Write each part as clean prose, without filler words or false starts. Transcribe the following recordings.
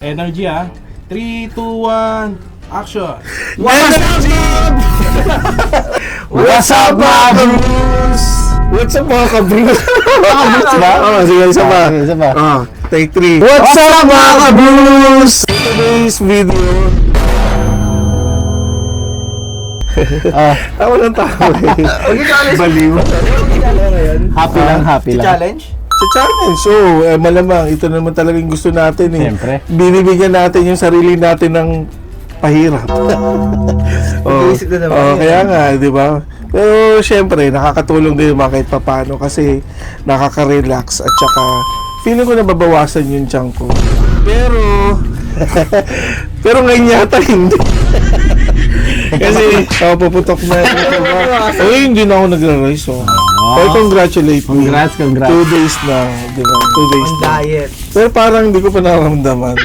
Energy ah. 3, 2, 1, action! What's up? What's up mga Bruce? What's up mga ka-Bruce? Bruce ba? Oo, sige, isa pa. Take 3. What's up mga ka-Bruce? In today's video, tawa ng tawa eh. Baliw. Happy lang. Challenge? Sa challenge, so malamang ito naman talagang gusto natin eh. Siyempre. Binibigyan natin yung sarili natin ng pahirap. Kaya nga, di ba? Pero siyempre, nakakatulong din naman kahit papano kasi nakaka-relax at saka feeling ko nababawasan yung tiyan ko. Pero ngayon yata hindi. Kasi puputok na. Hindi na ako nagra-rise. Congratulate me. Congrats. 2 days na, di ba? 2 days na. Diet. Pero parang hindi ko pa nararamdaman.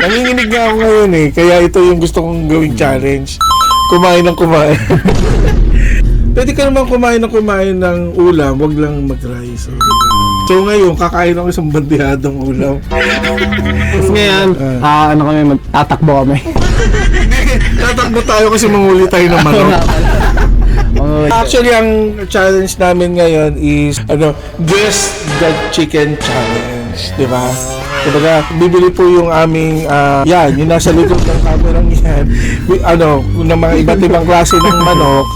Nanginginig nga ako ngayon eh. Kaya ito yung gusto kong gawing challenge. Kumain ng kumain. Pwede ka naman kumain ng ulam, wag lang mag-rice. So ngayon, kakain ako isang bandihadong ulam. Tapos ngayon, tatakbo kami. Tatakbo tayo kasi manguli tayo ng manok. Actually, ang challenge namin ngayon is, guess the chicken challenge. Di ba? Kumbaga, bibili po yung aming, yung nasa likod ng camera yan, ng mga iba't ibang klase ng manok.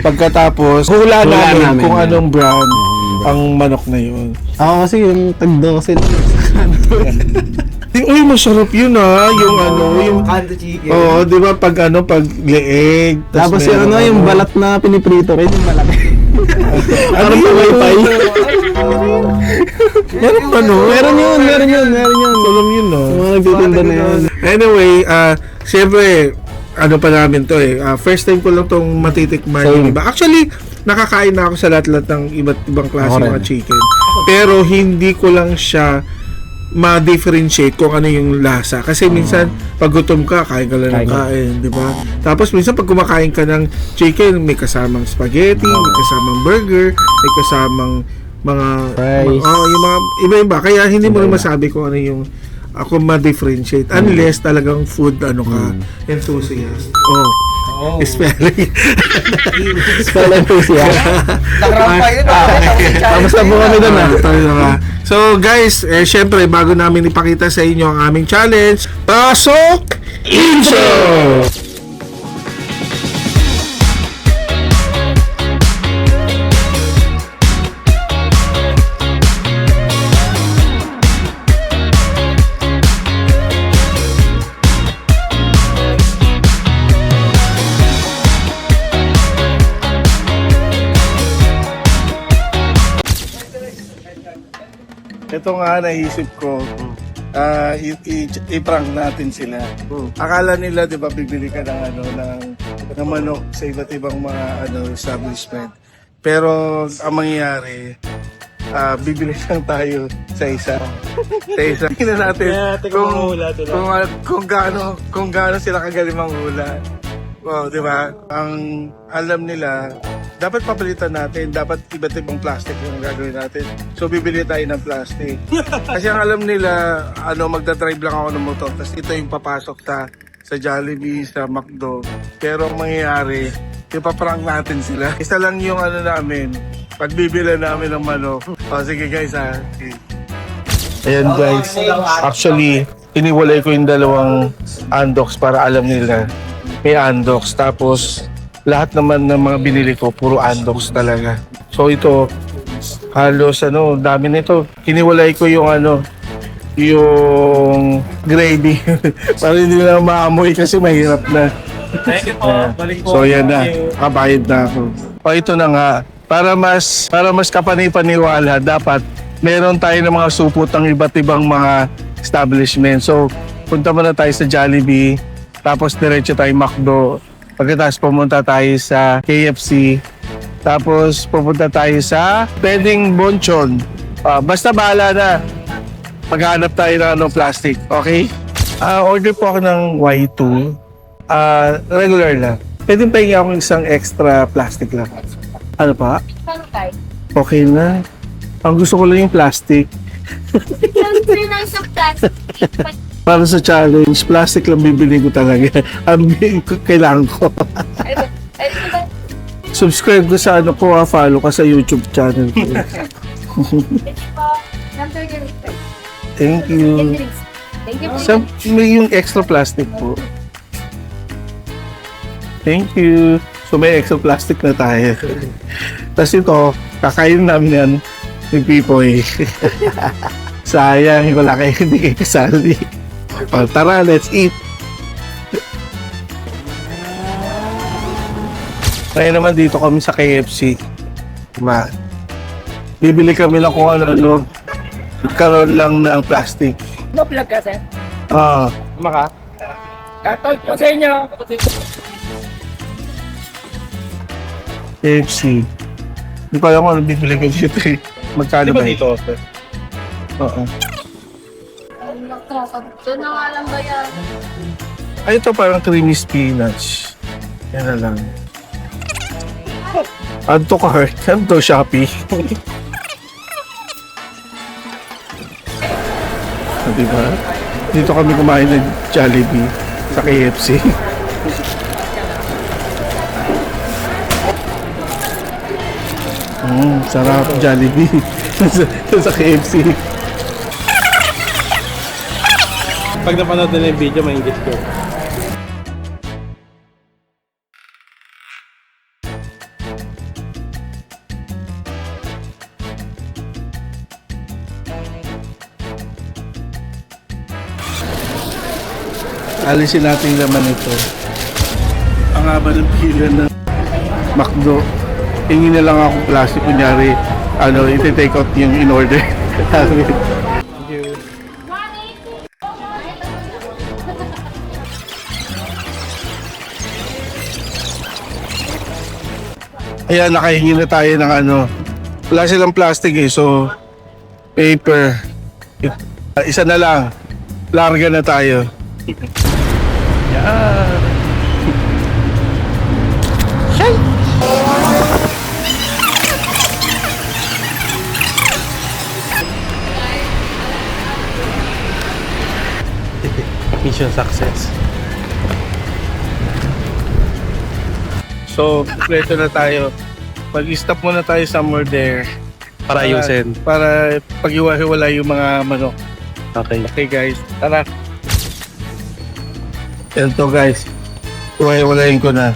Pagkatapos, hula namin kung anong brand ang manok na yun. Ako kasi yung tagdo kasi. Uy, masarap yun yung Kanto chicken. Oo, di ba pag leeg. Tapos yung balat na piniprito rin, yung malaki. Ano yung wifi? Meron ba no? Meron yun. Alam yun no? Mga nagtitinda na yun. Anyway, siyempre, pa namin to eh. First time ko lang tong matitikman yung iba. Actually, nakakain na ako sa lahat-lahat ng iba't ibang klase ng chicken. Pero hindi ko lang siya ma-differentiate kung ano yung lasa. Kasi minsan, pag gutom ka, kain ka lang ng kain, di ba? Tapos minsan, pag kumakain ka ng chicken, may kasamang spaghetti, may kasamang burger, may kasamang mga fries. Yung mga iba-iba. Kaya hindi mo rin masabi kung ano yung ako ma-differentiate. Unless talagang food, enthusiast. Spelling. Spell enthusiast. Nakarampa yun. Tapos na po kami doon So guys, syempre bago namin ipakita sa inyo ang aming challenge, pasok intro! Ito nga naisip ko, i-prank natin sila. Akala nila, 'di ba, bibili ka ng manok sa iba't ibang mga establishment. Pero ang mangyayari, bibili lang tayo sa isa. Tingnan natin kung gaano sila kagaling manghula. Di ba? Ang alam nila, dapat papalitan natin, dapat iba't ibang plastic yung gagawin natin. So, bibili tayo ng plastic. Kasi ang alam nila, magdadrive lang ako ng motor, tapos ito yung papasok sa Jollibee, sa McDo. Pero ang mangyayari, ipaprank natin sila. Isa lang yung namin, pagbibili namin ng manok. Sige guys Ayan guys, actually, iniwalay ko yung dalawang andoks para alam nila may andoks. Tapos, lahat naman ng mga binili ko, puro andoks talaga. So, ito, halos, dami nito. Hiniwalay ko yung, yung gravy. Para hindi na maamoy kasi mahirap na. Thank you po. Balik po. So, yan na. Kabayad na ako. Ito na nga. Para mas kapanay-paniwala, dapat meron tayo ng mga supot ng iba't ibang mga establishment. So, punta muna tayo sa Jollibee. Tapos diretso tayo McDo. Pagkatapos pumunta tayo sa KFC. Tapos pupunta tayo sa pwedeng Bonchon. Basta bahala na. Maghanap tayo ng plastic. Okay? Order po ako ng Y2. Regular lang. Pwedeng pahingi ako isang extra plastic lang. Ano pa? Okay na. Ang gusto ko lang yung plastic. Transfer ng isang plastic. Para sa challenge, plastic lang bibili ko talaga. Ang kailangan ko. Ay, ba? Subscribe ko sa ano ko, follow ka sa YouTube channel ko. Ito po. Transfer ng isang. Thank you. Thank you po. Sa, may yung extra plastic po. Thank you. So may extra plastic na tayo. Tapos ito, kakain namin yan ni Pipoy. Sayang, wala kayo hindi kayo kasali. O, tara, let's eat. Ngayon naman dito kami sa KFC. Bibili kami lang kung ano, karoon lang ng plastic. Vlog ka, sir? Ah, Maka? Katol po sa inyo! KFC. Hindi ko alam kung ano bibili ko dito eh. Magkano ba dito? Oo. Doon na nga lang ba yan? Ay, ito parang creamy spinach. Yan na lang. Add to cart. Add to Shopee. Diba? Dito kami kumain ng Jollibee sa KFC. Sarap Jollibee sa KFC. Pag napanood na yung video, maingit ko. Alisin natin yung laman ito. Ang haba ng pila ng McDo. Hingi na lang ako plastic. Kunyari, iti-take out yung in-order. Ayan, nakahingi na tayo ng wala silang plastic eh, so paper. Isa na lang. Larga na tayo. Yan. Mission success. So, kompleto na tayo. Mag-stop muna tayo somewhere there. Para ayusin. Para pag-iwa-hiwala yung mga manok. Okay. Okay guys, tara. Ito guys, iwa-hiwalayin ko na.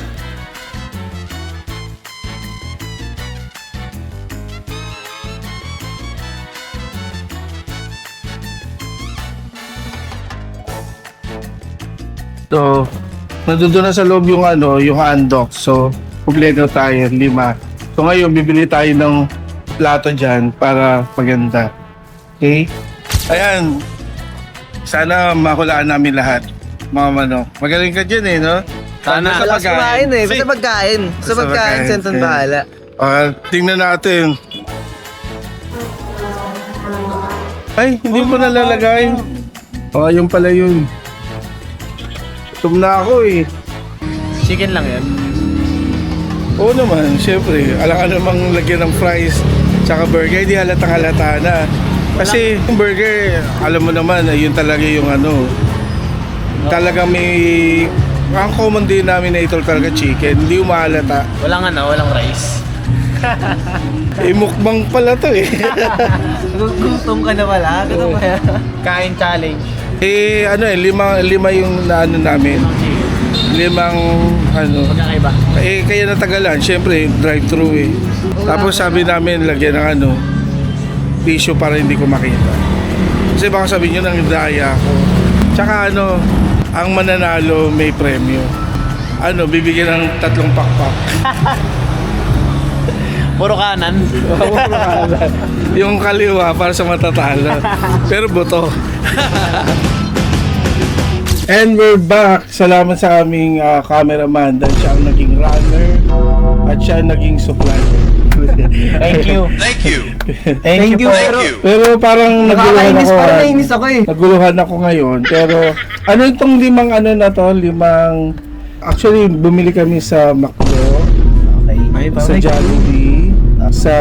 So, nandun na sa loob yung yung handok. So, kompleto tayo, 5. So ngayon, bibili tayo ng plato dyan para maganda. Okay? Ayan. Sana makulaan namin lahat. Mga manok. Magaling ka dyan eh, no? Sana. Sa pagkain. Basta pagkain. Sa pagkain, senton bahala. Tingnan natin. Ay, hindi mo nalalagay. Yung pala yun. Gutom na ako eh. Chicken lang yan. Oo naman, syempre. Alam ka namang lagyan ng fries tsaka burger, di halatang halata na. Kasi yung burger, alam mo naman, yun talaga yung talaga may... Ang common din namin na ito talaga chicken, hindi umahalata. Walang rice. Mukbang pala to eh. Gutom ka na pala. Gutom ka. Kain challenge. Lima yung namin. 5 Magkakaiba. kaya natagalan, syempre drive-thru eh. Tapos sabi namin lagyan ng tissue para hindi ko makita. Kasi baka sabihin nyo nang daya ako. Tsaka ang mananalo may premyo. Bibigyan ng 3 pakpak. Puro kanan. Yung kaliwa para sa matatalo. Pero buto. And we're back. Salamat sa aming cameraman dahil siya ang naging runner at siya ang naging supplier. Thank you. Thank you. Pero parang naguluhan ako. Nainis ako eh. Naguluhan ako ngayon. Pero itong 5 na to? 5... Actually, bumili kami sa McDo, sa Jollibee, sa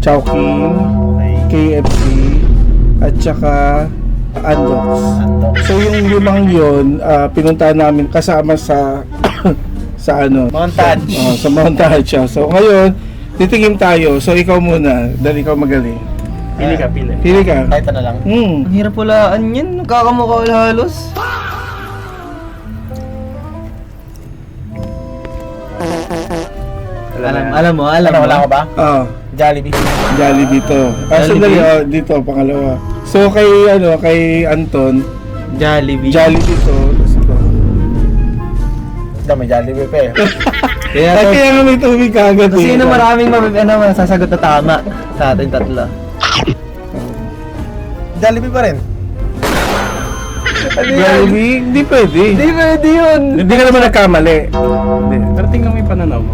Chowking, KFC, at saka Andox. So yung limang yun, pinuntahan namin kasama sa sa ano? Montage. Sa montage siya. So ngayon, titingin tayo. So ikaw muna, dahil ikaw magaling. Pili ka, pili. Pili ka. Kahit ano lang. Ang hirap walaan yan. Nagkakamukha halos. Alam mo. Wala ko ba? Jollibee. Jollibee to. Sandali, dito, pangalawa. So kay Anton, Jollibee. Jollibee to. Tapos ito. May Jollibee pa eh. Kaya nga may tubig kagad eh. Sino maraming masasagot na tama sa ating tatlo? Jollibee pa rin. Jollibee? Hindi pwede. Hindi pwede yun. Hindi ka naman nagkamali. Hindi. Pero tingnan mo yung pananaw mo.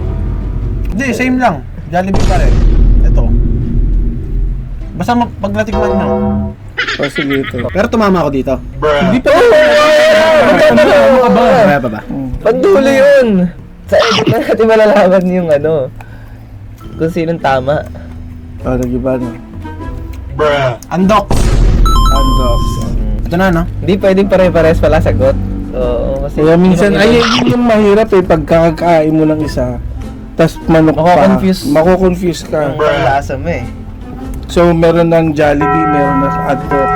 Hindi, same lang. Jollibee pa rin. Ito. Basta paglatikman nyo. Sige ito. Pero tumama ako dito. Hindi pa. Kaya pa ba? Pandulo yun. Sa edit na natin malalaman yung kung sinong tama. Nag-iba na. Andox. Andox. Ito na, no? Hindi pwedeng pare-pares pala sagot. Oo, kasi Kaya minsan, yun yung mahirap eh, pagkakain mo ng isa, tas manok pa. Mako-confuse. Mako-confuse ka. ang lasa mo eh. So, meron ng Jollibee, meron ng Andox.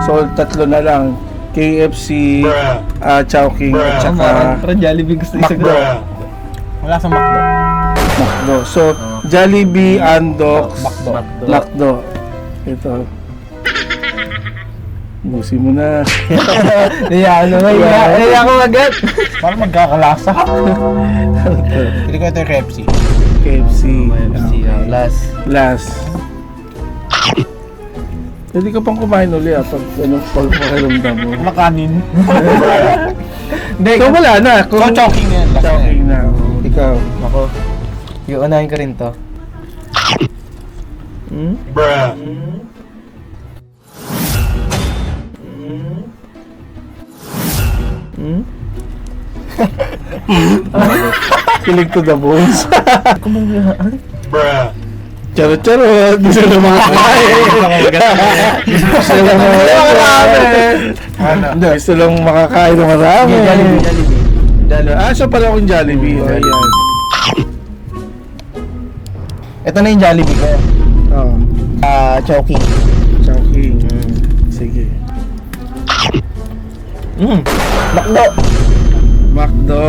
So, tatlo na lang. KFC, Chowking, at saka Parang Jollibee gusto Macdo. Wala sa McDo. Macdo. So, Jollibee, Andox, Macdo. Ito. Busi mo na. Iya ako agad. Parang magkakalasa. Hindi ko ito yung KFC. KFC. Last. Pwede ka pang kumain uli pag pakiramdam mo. Makanin. Hindi, So wala na. So, choking na yan. Choking na. Ikaw. ako. Iunahin ko rin to. Kilig to the bones. Charot-charot. Gusto na makakain. Gusto lang makakain. Gusto lang makakain ng marami. Jollibee. So pala akong Jollibee. Ayan. Ito na yung Jollibee ko. Oh. Choking. Chowking. Sige. Macdo. Macdo.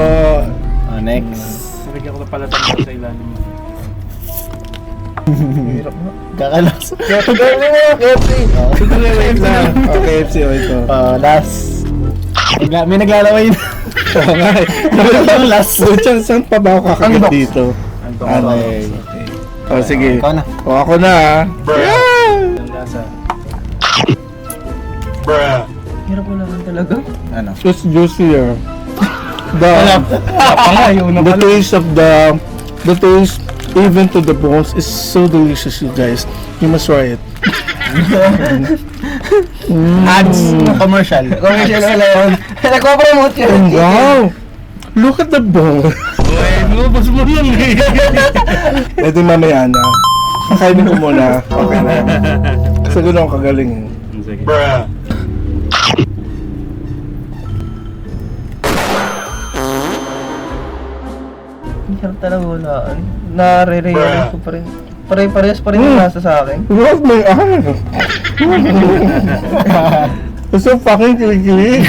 Next. Nabigyan ko na pala tayo sa ilalim. Kakalasa. Gawin mo, KFC. Wait lang. KFC o ito. Last. May naglalaway na. Oo nga eh. Last. Saan pa ba ako kakagat Andox. dito? Okay. Oh, sige. Ikaw na. O, ako na ah. Ang lasa. Hirap mo naman talaga. Ano? Just juicier. The taste of the taste even to the bones is so delicious, you guys. You must try it. Ads. Commercial. Commercial wala yun. Nagpo-promote yun. Wow! Look at the bone. Lumabas mo lang eh. Pwede mamaya na. Kakainin ko muna. Okay na. Kasi doon ako kagaling eh. Sige. Hirap talaga walaan. Nare-realize ko pa rin. Pare-parehas pa rin yung nasa sa akin. Love my eyes. So fucking kilig.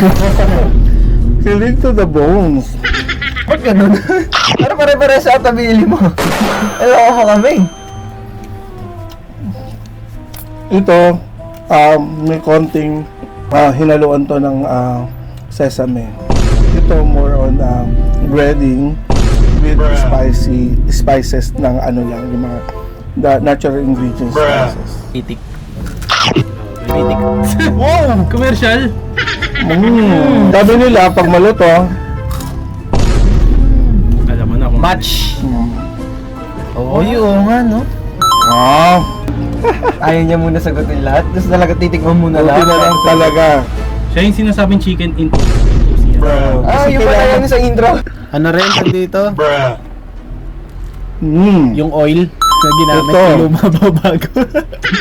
Kilig to the bones. Ba't ganun? Pero pare-parehas sa tabili mo. Ewan ko kami. Ito, may konting hinaluan to ng sesame. Ito more on breading with spices ng ano lang, yung mga the natural ingredients spices. Pitik. Wow! Commercial! Sabi nila, pag maluto, Alam mo na kung Match. Oo, yun nga, no? Ayaw niya muna sagutin lahat. Tapos talaga titikman muna buti lahat. na lang talaga. siya yung sinasabing chicken into Yung pala yan sa intro. Ano rin pag dito? Yung Yung oil na ginamit. Ito. Lumabaw bago.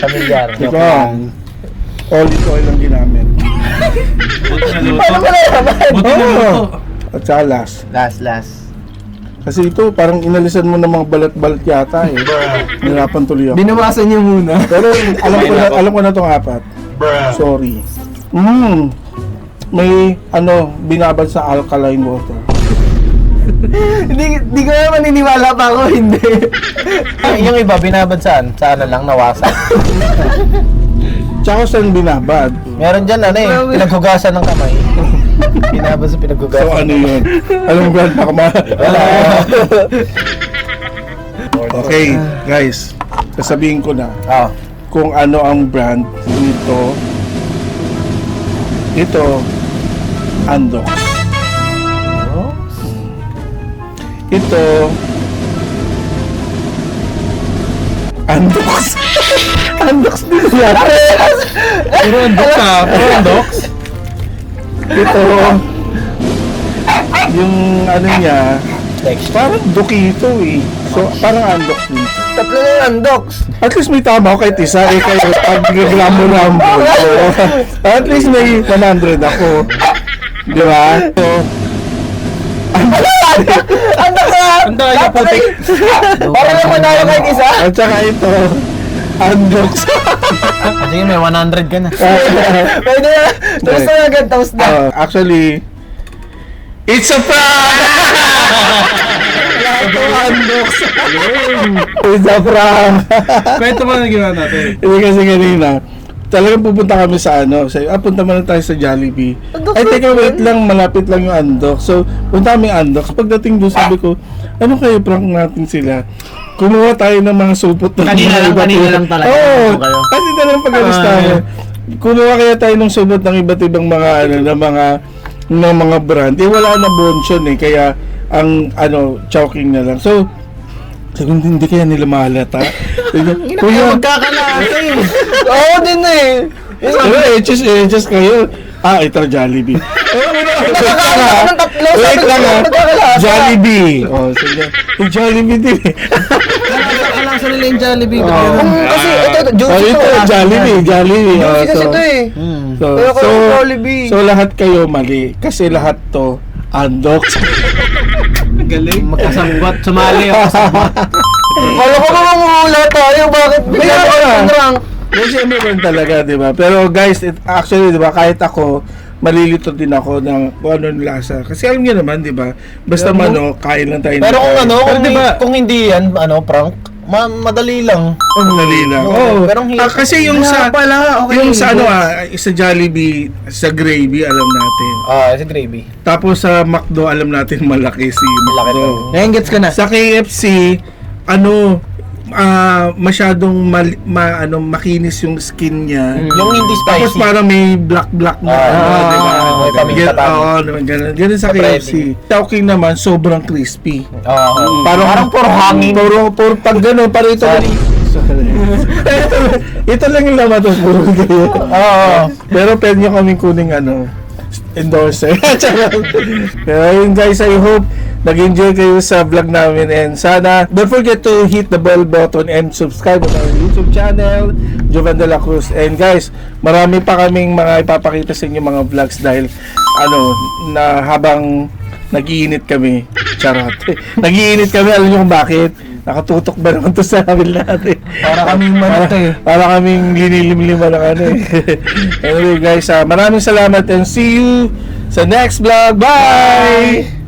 Familiar. ito. Olive oil ang ginamit. Buti na luto. Ano ba na naman? Buti na luto. At saka last. Last. Kasi ito, parang inalisan mo ng mga balat-balat yata eh. Nirapan tuloy ako. Binawasan niyo muna. Pero alam ko na itong apat. Sorry. May binabad sa alkaline water. Hindi ko naman maniniwala pa ako, hindi. Yung iba, binabad saan? Saan na lang nawasa? Tsaka saan binabad? Meron dyan, pinaghugasan ng kamay. Binabad sa So pinaghugasan. ano yun? Anong brand pa Wala. Okay, guys. Sasabihin ko na Oh. kung ano ang brand nito. Ito, Andox. Ito, Andox. Andox din yan. Puro andok ka. Puro andok. Ito, yung ano niya, Next. parang Dokito eh. So, parang Andox din. Tatlo na yung undox. At least may tama ako kahit isa eh kayo pag rambo-rambo. So, at least may 100 ako. Di ba? So, Undox na! Ang daya putik. Para lang manalo kahit isa. at saka ito, Andox. Sige, may 100 ka na. Pwede na. Tapos na agad, tapos na. Actually, it's a prank! Ito, Andox. It's a prank. Kwento mo na ginawa natin. Hindi kasi kanina, talagang pupunta kami sa punta muna tayo sa Jollibee. Ay, teka, wait lang, malapit lang yung Andox. So, punta kami Andox. Pagdating doon, sabi ko, ano kayo, prank natin sila? Kumuha tayo ng mga supot ng Kanina lang talaga. Oo, Ano kayo? kasi talagang pag-alis tayo. Kumuha kaya tayo ng supot ng iba't ibang mga, ng mga brand. Eh, wala na bonchon eh, kaya, ang, chowking na lang. So, sabi ko, hindi kaya nila mahalata. Kuya, Magkakalaki. Oo din eh. pero edges kayo. Ito Jollibee. Nakakaalam ng tatlo. Wait lang ha. Magkakalasa. Jollibee. Sige. Yung Jollibee din eh. Kalasa nila yung Jollibee. Kasi ito, juicy Ito, to. Jollibee. Juicy kasi ito eh. So, Kaya ko yung Jollibee. so lahat kayo mali. Kasi lahat to Andox. Galing. Magkasabot. Sumali ako sa Wala ko ba mamula tayo? Bakit? Kaya ko na. Rank. Yes, siyempre rin talaga, di ba? Pero guys, actually, di ba, kahit ako, malilito din ako ng kung ano yung lasa. Kasi alam niyo naman, di ba? Basta kain lang tayo. Pero kung Pero di ba, kung hindi yan, prank, madali lang. madali lang. Oo, Oo. pero ang hirap. Kasi yung sa, pala, okay. yung sa sa Jollibee, sa gravy, alam natin. Sa gravy. Tapos sa McDo, alam natin malaki si Malaki McDo. to. Ngayon gets ka na. Sa KFC, masyadong makinis yung skin niya. Yung hindi Tapos spicy. parang may black na. di ba? may paminta tayo. Ganun sa KFC. Chowking naman, sobrang crispy. Parang puro hangin. Puro pag gano'n, parang ito. Sorry. ito lang yung laman to, puro ganyan. Pero pwede nyo kaming kuning endorser. Pero yun guys, I hope nag-enjoy kayo sa vlog namin and sana don't forget to hit the bell button and subscribe to our YouTube channel, Jovan de la Cruz. And guys, marami pa kaming mga ipapakita sa inyo mga vlogs dahil na habang nag-iinit kami, charot. Nag-iinit kami, alam niyo kung bakit? Nakatutok ba naman to sa amin natin? Para kaming manok eh. Para kaming linilim-lima ng Anyway guys, maraming salamat and see you sa next vlog. Bye!